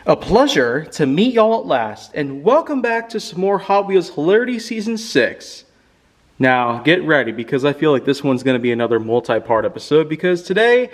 A pleasure to meet y'all at last, and welcome back to some more Hot Wheels Hilarity Season 6. Now, get ready, because I feel like this one's going to be another multi-part episode, because today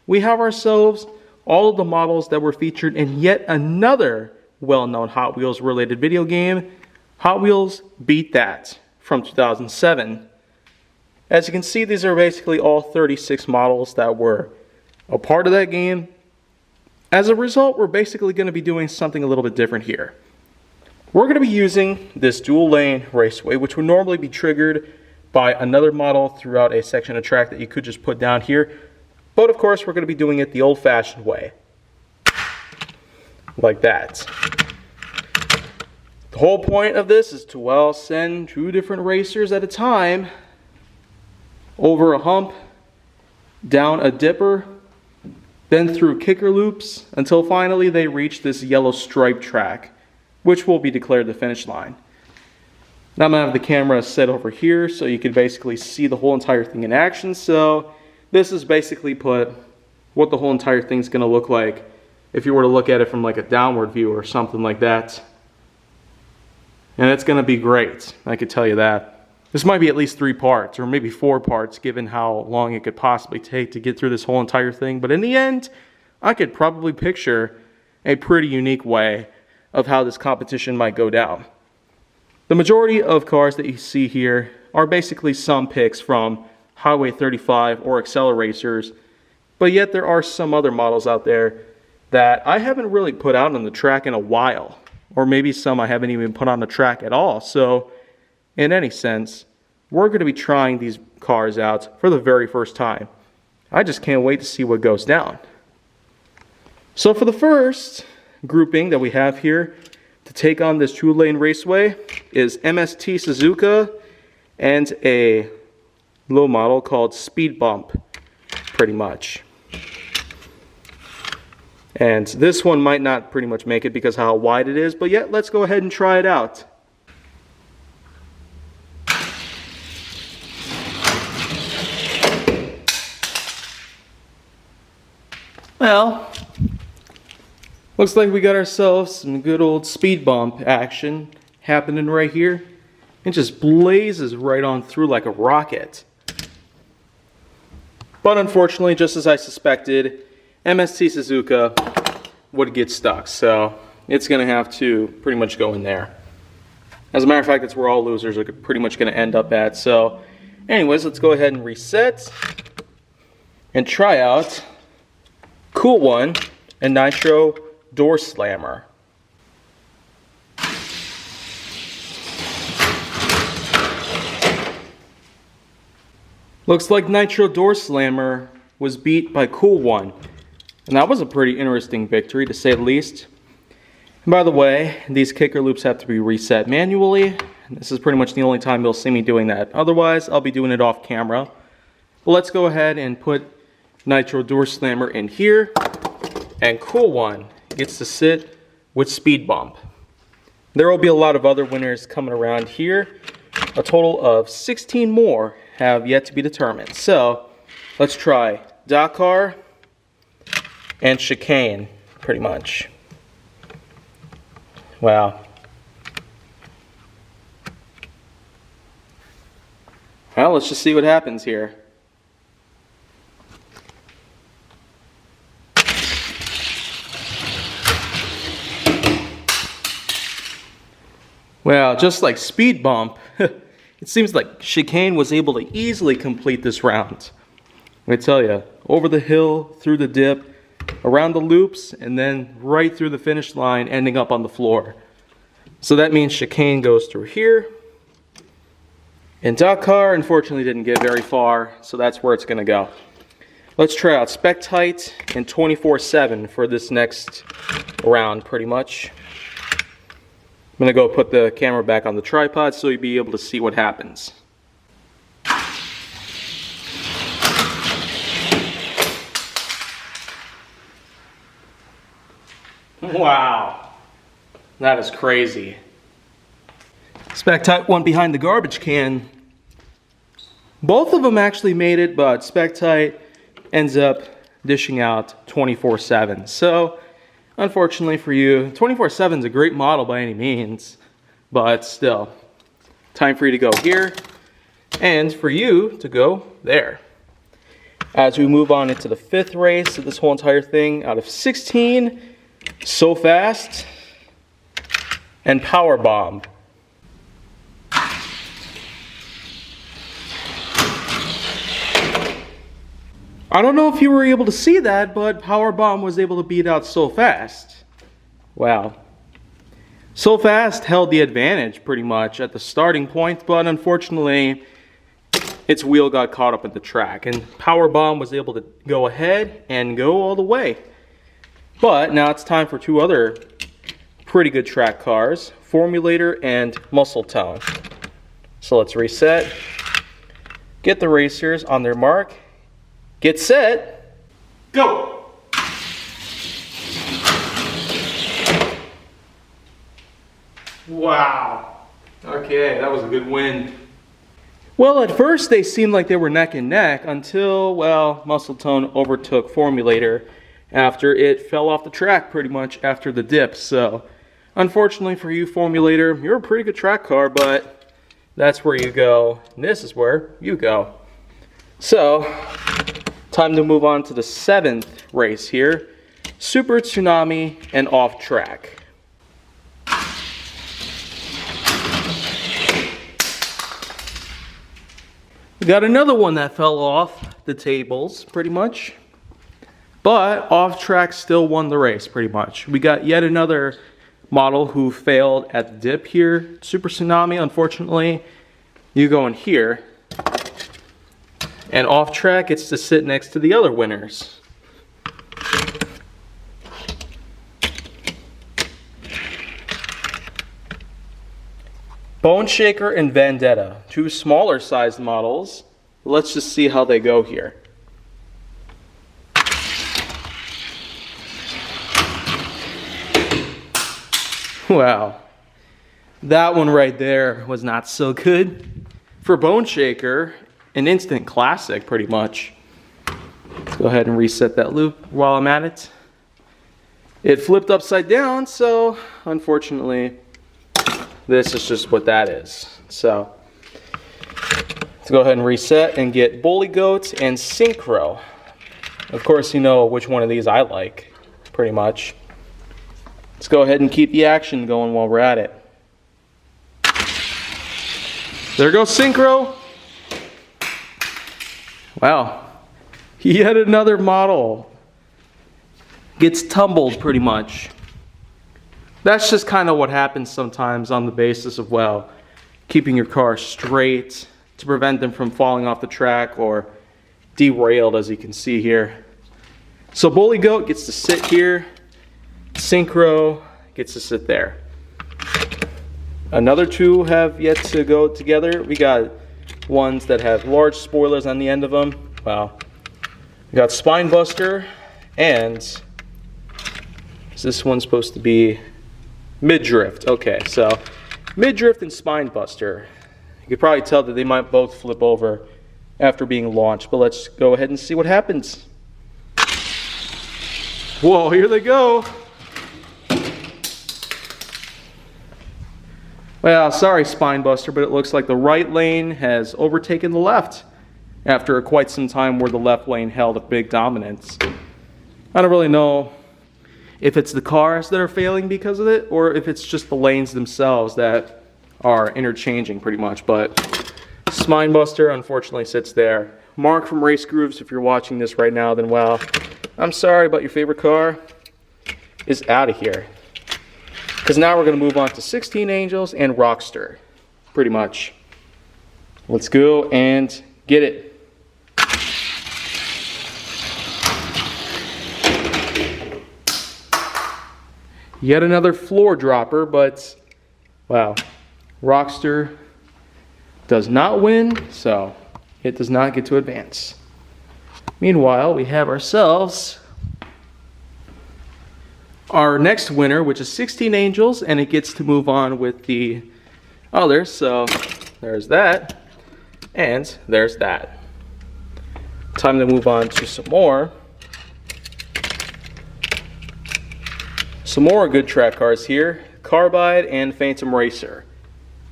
we have ourselves all of the models that were featured in yet another well-known Hot Wheels related video game, Hot Wheels Beat That, from 2007. As you can see, these are basically all 36 models that were a part of that game. As a result, we're basically going to be doing something a little bit different here. We're going to be using this dual lane raceway, which would normally be triggered by another model throughout a section of track that you could just put down here. But of course, we're going to be doing it the old-fashioned way. Like that. The whole point of this is to, well, send 2 different racers at a time over a hump, down a dipper, then through kicker loops, until finally they reach this yellow stripe track, which will be declared the finish line. Now I'm going to have the camera set over here so you can basically see the whole entire thing in action. So this is basically put what the whole entire thing's going to look like if you were to look at it from like a downward view or something like that. And it's going to be great, I could tell you that. This might be at least 3 parts, or maybe 4 parts, given how long it could possibly take to get through this whole entire thing. But in the end, I could probably picture a pretty unique way of how this competition might go down. The majority of cars that you see here are basically some picks from Highway 35 or Acceleracers, but yet there are some other models out there that I haven't really put out on the track in a while, or maybe some I haven't even put on the track at all. So in any sense, we're going to be trying these cars out for the very first time. I just can't wait to see what goes down. So for the first grouping that we have here to take on this 2-lane raceway is MST Suzuka and a low model called Speed Bump, pretty much. And this one might not pretty much make it because of how wide it is, but yet let's go ahead and try it out. Well, looks like we got ourselves some good old speed bump action happening right here. It just blazes right on through like a rocket. But unfortunately, just as I suspected, MST Suzuka would get stuck. So it's going to have to pretty much go in there. As a matter of fact, that's where all losers are pretty much going to end up at. So anyways, let's go ahead and reset and try out Cool One and Nitro Door Slammer. Looks like Nitro Door Slammer was beat by Cool One. And that was a pretty interesting victory, to say the least. And by the way, these kicker loops have to be reset manually. This is pretty much the only time you'll see me doing that. Otherwise, I'll be doing it off camera. But let's go ahead and put Nitro Door Slammer in here, and Cool One gets to sit with Speed Bump. There will be a lot of other winners coming around here. A total of 16 more have yet to be determined. So let's try Dakar and Chicane, pretty much. Wow. Well, let's just see what happens here. Well, just like Speed Bump, it seems like Chicane was able to easily complete this round. Let me tell you, over the hill, through the dip, around the loops, and then right through the finish line, ending up on the floor. So that means Chicane goes through here. And Dakar, unfortunately, didn't get very far, so that's where it's going to go. Let's try out Spectite and 24/7 for this next round, pretty much. I'm going to go put the camera back on the tripod so you'll be able to see what happens. Wow, that is crazy. Spectite went behind the garbage can. Both of them actually made it, but Spectite ends up dishing out 24/7. So unfortunately for you, 24/7 is a great model by any means, but still, time for you to go here, and for you to go there. As we move on into the 5th race of this whole entire thing, out of 16, So Fast and Power Bomb. I don't know if you were able to see that, but Power Bomb was able to beat out So Fast. Wow. So Fast held the advantage pretty much at the starting point, but unfortunately, its wheel got caught up at the track, and Power Bomb was able to go ahead and go all the way. But now it's time for 2 other pretty good track cars, Formulator and Muscle Tone. So let's reset, get the racers on their mark, get set, go! Wow. Okay, that was a good win. Well, at first they seemed like they were neck and neck until, well, Muscle Tone overtook Formulator after it fell off the track pretty much after the dip. So, unfortunately for you, Formulator, you're a pretty good track car, but that's where you go. And this is where you go. So, time to move on to the 7th race here. Super Tsunami and Off Track. We got another one that fell off the tables, pretty much. But Off Track still won the race, pretty much. We got yet another model who failed at the dip here. Super Tsunami, unfortunately, you go in here. And Off Track gets to sit next to the other winners. Bone Shaker and Vendetta, 2 smaller sized models. Let's just see how they go here. Wow, that one right there was not so good. For Bone Shaker, an instant classic pretty much. Let's go ahead and reset that loop while I'm at it. It flipped upside down, so unfortunately, this is just what that is. So, let's go ahead and reset and get Bully Goat and Synchro. Of course, you know which one of these I like, pretty much. Let's go ahead and keep the action going while we're at it. There goes Synchro. Wow, yet another model gets tumbled pretty much. That's just kind of what happens sometimes on the basis of, well, keeping your car straight to prevent them from falling off the track or derailed, as you can see here. So Bully Goat gets to sit here. Synchro gets to sit there. Another 2 have yet to go together. We got ones that have large spoilers on the end of them. Wow. We got Spinebuster, and is this one supposed to be Mid-Drift? Okay, so Mid-Drift and Spinebuster. You could probably tell that they might both flip over after being launched, but let's go ahead and see what happens. Whoa, here they go. Well, sorry Spinebuster, but it looks like the right lane has overtaken the left after quite some time where the left lane held a big dominance. I don't really know if it's the cars that are failing because of it, or if it's just the lanes themselves that are interchanging pretty much, but Spinebuster unfortunately sits there. Mark from Race Grooves, if you're watching this right now, then well, I'm sorry, but your favorite car is out of here. Because now we're going to move on to 16 Angels and Rockster, pretty much. Let's go and get it. Yet another floor dropper, but wow, Rockster does not win, so it does not get to advance. Meanwhile, we have ourselves our next winner, which is 16 Angels, and it gets to move on with the others. So there's that, and there's that. Time to move on to some more. some more good track cars here, Carbide and Phantom Racer.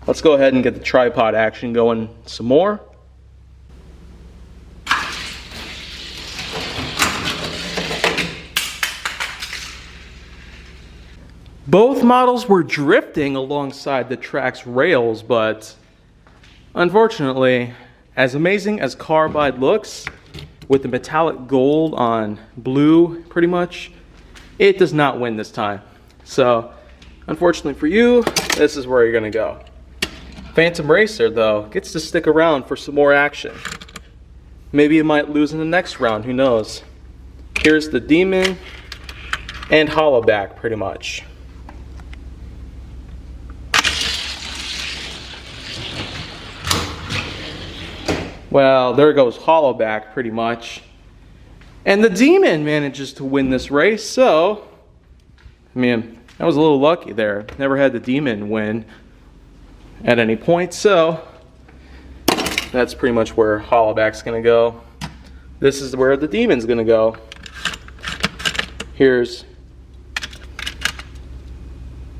Let's go ahead and get the tripod action going some more. Both models were drifting alongside the track's rails, but unfortunately, as amazing as Carbide looks, with the metallic gold on blue pretty much, it does not win this time. So, unfortunately for you, this is where you're gonna go. Phantom Racer, though, gets to stick around for some more action. Maybe it might lose in the next round, who knows. Here's the Demon and Hollowback, pretty much. Well, there goes Hollowback, pretty much. And the Demon manages to win this race, so, I mean, I was a little lucky there. Never had the Demon win at any point, so that's pretty much where Hollowback's gonna go. This is where the Demon's gonna go. Here's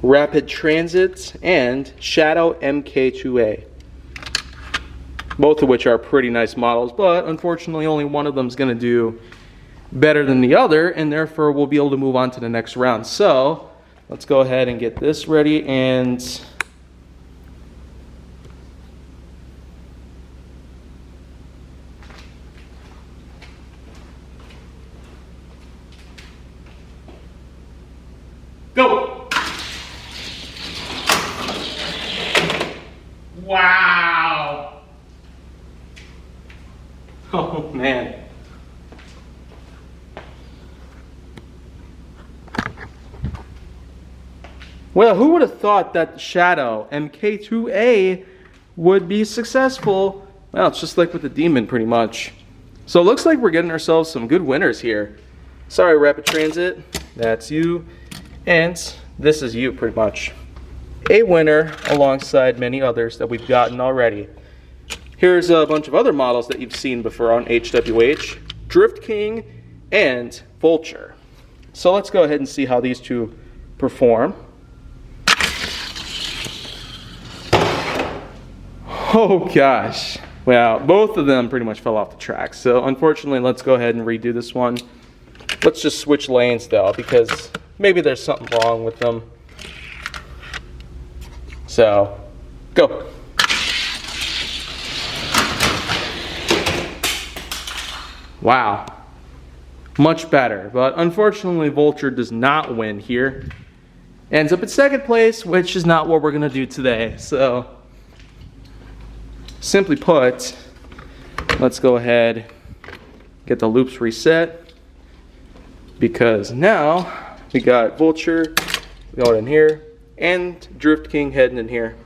Rapid Transit and Shadow MK2A. Both of which are pretty nice models, but unfortunately only one of them is going to do better than the other, and therefore we'll be able to move on to the next round. So let's go ahead and get this ready and go! Wow! Oh man. Well, who would have thought that the Shadow MK2A would be successful? Well, it's just like with the Demon pretty much. So it looks like we're getting ourselves some good winners here. Sorry, Rapid Transit, that's you. And this is you pretty much. A winner alongside many others that we've gotten already. Here's a bunch of other models that you've seen before on HWH, Drift King and Vulture. So let's go ahead and see how these two perform. Oh gosh, well, both of them pretty much fell off the track. So unfortunately, let's go ahead and redo this one. Let's just switch lanes though, because maybe there's something wrong with them. So, go. Wow, much better, but unfortunately Vulture does not win here. Ends up in second place, which is not what we're gonna do today. So, simply put, let's go ahead, get the loops reset, because now we got Vulture going in here and Drift King heading in here.